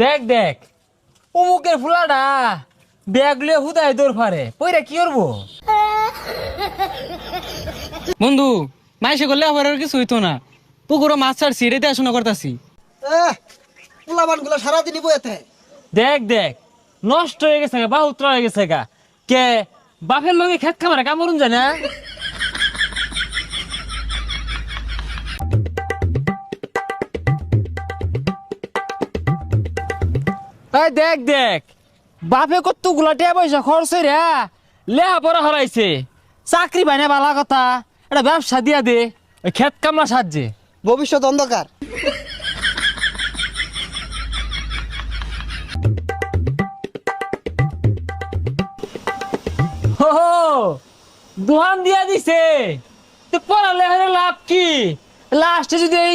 দেখ দেখ অমুকের ফুলাটা ব্যাগ লিয়ে হুদায় দৌড় ফারে পইরা কি করবো? বন্ধু মাইসে করলে আবার আর কিছু হইতো না। পুকুরও মাছ ছাড়ছি, রেতে আসনা করতাছি। পোলাবান গুলো সারাদিনই বইতে। দেখ দেখ নষ্ট হয়ে গেছে গা, বাহুত্র হয়ে গেছে গা। কে বাপের লগে খেত খামারে কামড়ুন যায় না? এই দেখ দেখ বাপে কত গুলাটিয়া পয়সা খরচ রে লেহা পড়া হারাইছে, চাকরি পাই না বালা কথা, এটা ব্যবসা দিয়া দে ওই খেত কামলা সাহায্যে। ভবিষ্যৎ অন্ধকার। হো দোহান দিয়া দিছে, তো পড়ালে লাভ কি? লাস্টে যদি এই